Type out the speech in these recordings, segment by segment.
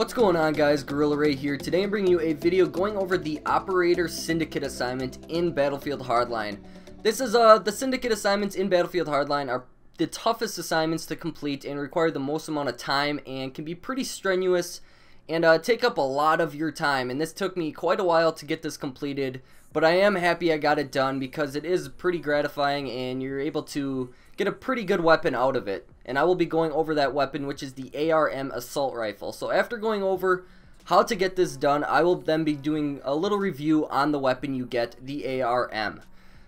What's going on, guys? Gorilla Ray here. Today I'm bringing you a video going over the Operator Syndicate assignment in Battlefield Hardline. This is the Syndicate assignments in Battlefield Hardline are the toughest assignments to complete and require the most amount of time and can be pretty strenuous and take up a lot of your time. And this took me quite a while to get this completed, but I am happy I got it done because it is pretty gratifying and you're able to get a pretty good weapon out of it. And I will be going over that weapon, which is the ARM assault rifle. So after going over how to get this done, I will then be doing a little review on the weapon you get, the ARM.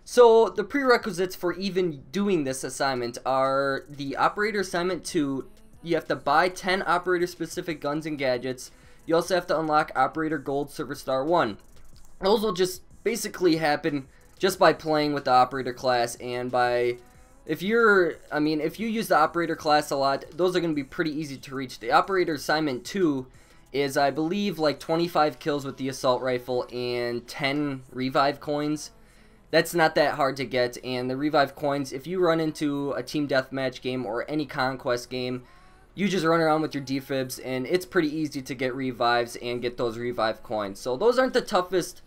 So the prerequisites for even doing this assignment are the operator assignment 2. You have to buy 10 operator specific guns and gadgets. You also have to unlock operator gold silver star 1. Those will just basically happen just by playing with the operator class, and by if you use the operator class a lot, those are going to be pretty easy to reach. The operator assignment 2 is, I believe, like 25 kills with the assault rifle and 10 revive coins. That's not that hard to get, and the revive coins, if you run into a team deathmatch game or any conquest game, you just run around with your defibs and it's pretty easy to get revives and get those revive coins. So those aren't the toughest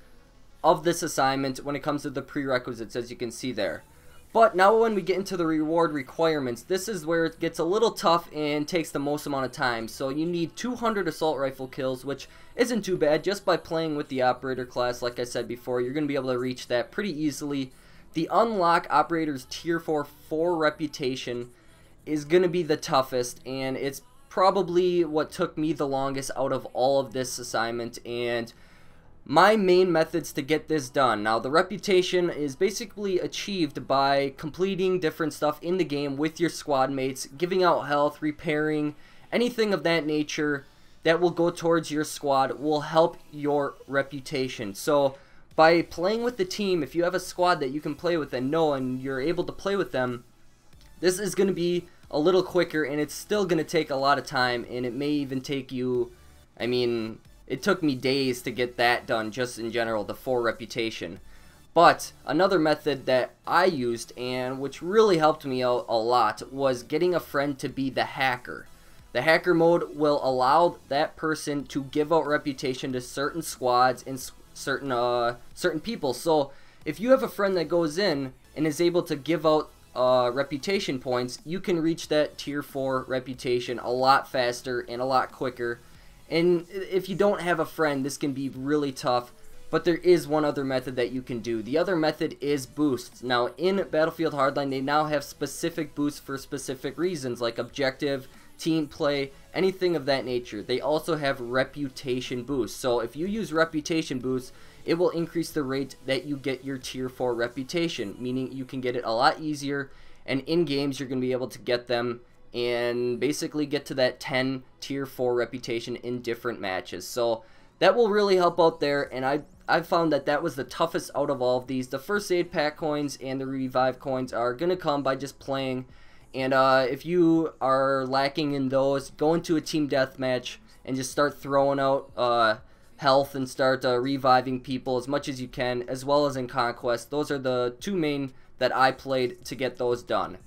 of this assignment when it comes to the prerequisites, as you can see there. But now when we get into the reward requirements, this is where it gets a little tough and takes the most amount of time. So you need 200 assault rifle kills, which isn't too bad. Just by playing with the operator class, like I said before, you're going to be able to reach that pretty easily. The unlock operator's tier 4 reputation is going to be the toughest, and it's probably what took me the longest out of all of this assignment. And my main methods to get this done. Now, the reputation is basically achieved by completing different stuff in the game with your squad mates, giving out health, repairing, anything of that nature that will go towards your squad will help your reputation. So by playing with the team, if you have a squad that you can play with and know and you're able to play with them, this is going to be a little quicker, and it's still going to take a lot of time, and it may even take you, it took me days to get that done just in general, the 4 reputation. But another method that I used, and which really helped me out a lot, was getting a friend to be the hacker. The hacker mode will allow that person to give out reputation to certain squads and certain people. So if you have a friend that goes in and is able to give out reputation points, you can reach that tier 4 reputation a lot faster and a lot quicker. And if you don't have a friend, this can be really tough, but there is one other method that you can do. The other method is boosts. Now, in Battlefield Hardline, they now have specific boosts for specific reasons, like objective, team play, anything of that nature. They also have reputation boosts. So if you use reputation boosts, it will increase the rate that you get your tier 4 reputation, meaning you can get it a lot easier, and in games you're going to be able to get them and basically get to that 10 tier 4 reputation in different matches. So that will really help out there, and I found that that was the toughest out of all of these. The first aid pack coins and the revive coins are going to come by just playing, and if you are lacking in those, go into a team deathmatch and just start throwing out health and start reviving people as much as you can, as well as in Conquest. Those are the 2 main that I played to get those done.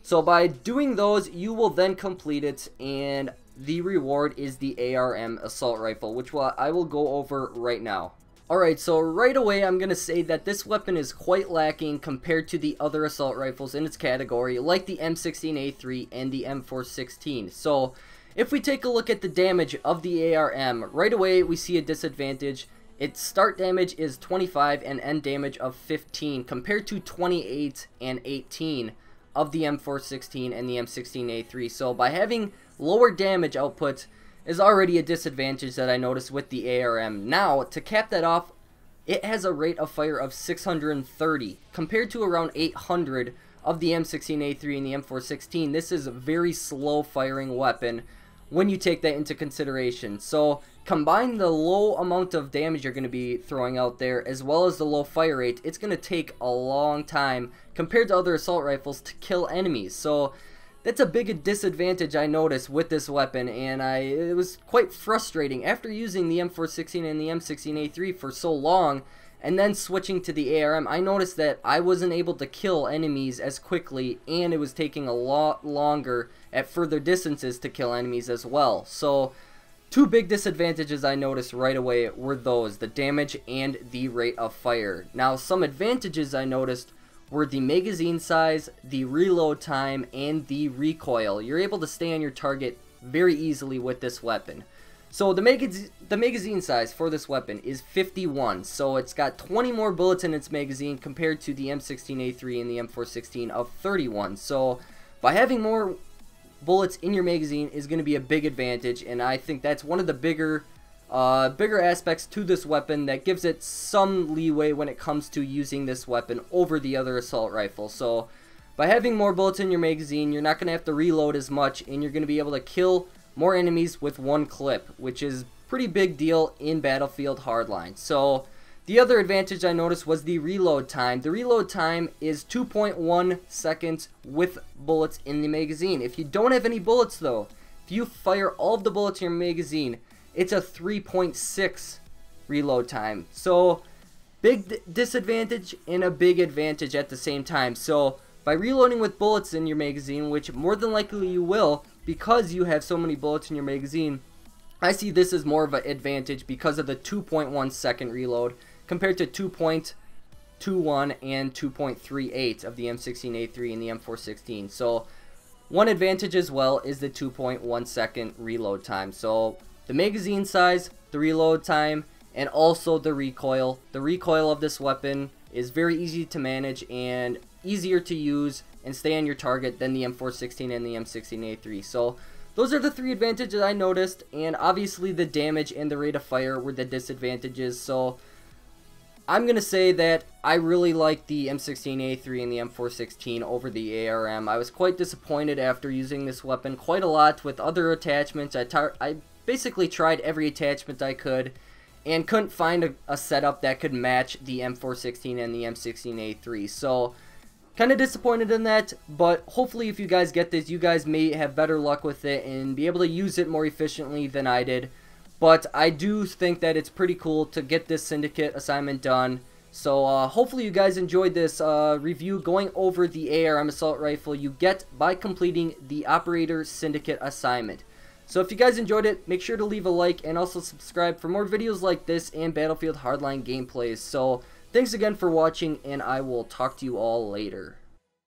So by doing those, you will then complete it, and the reward is the ARM assault rifle, which I will go over right now. Alright, so right away I'm going to say that this weapon is quite lacking compared to the other assault rifles in its category, like the M16A3 and the M416. So if we take a look at the damage of the ARM, right away we see a disadvantage. Its start damage is 25 and end damage of 15 compared to 28 and 18 of the M416 and the M16A3. So by having lower damage output is already a disadvantage that I noticed with the ARM. Now, to cap that off, it has a rate of fire of 630 compared to around 800 of the M16A3 and the M416. This is a very slow firing weapon when you take that into consideration. So combine the low amount of damage you're going to be throwing out there as well as the low fire rate, it's going to take a long time compared to other assault rifles to kill enemies. So that's a big disadvantage I noticed with this weapon, and it was quite frustrating after using the M416 and the M16A3 for so long and then switching to the ARM. I noticed that I wasn't able to kill enemies as quickly, and it was taking a lot longer at further distances to kill enemies as well. So Two big disadvantages I noticed right away were those, the damage and the rate of fire. Now, some advantages I noticed were the magazine size, the reload time, and the recoil. You're able to stay on your target very easily with this weapon. So the magazine size for this weapon is 51, so it's got 20 more bullets in its magazine compared to the M16A3 and the M416 of 31. So by having more bullets in your magazine is going to be a big advantage, and I think that's one of the bigger aspects to this weapon that gives it some leeway when it comes to using this weapon over the other assault rifle. So by having more bullets in your magazine, you're not going to have to reload as much, and you're going to be able to kill more enemies with one clip, which is pretty big deal in Battlefield Hardline. So the other advantage I noticed was the reload time. The reload time is 2.1 seconds with bullets in the magazine. If you don't have any bullets though, if you fire all of the bullets in your magazine, it's a 3.6 reload time. So big disadvantage and a big advantage at the same time. So by reloading with bullets in your magazine, which more than likely you will because you have so many bullets in your magazine, I see this as more of an advantage because of the 2.1 second reload compared to 2.21 and 2.38 of the M16A3 and the M416. So one advantage as well is the 2.1 second reload time. So the magazine size, the reload time, and also the recoil. The recoil of this weapon is very easy to manage and easier to use and stay on your target than the M416 and the M16A3. So those are the three advantages I noticed, and obviously the damage and the rate of fire were the disadvantages. So I'm going to say that I really like the M16A3 and the M416 over the ARM. I was quite disappointed after using this weapon quite a lot with other attachments. I basically tried every attachment I could and couldn't find a setup that could match the M416 and the M16A3. So kind of disappointed in that, but hopefully if you guys get this, you guys may have better luck with it and be able to use it more efficiently than I did. But I do think that it's pretty cool to get this Syndicate assignment done. So hopefully you guys enjoyed this review going over the ARM assault rifle you get by completing the Operator Syndicate assignment. So if you guys enjoyed it, make sure to leave a like and also subscribe for more videos like this and Battlefield Hardline gameplays. So thanks again for watching, and I will talk to you all later.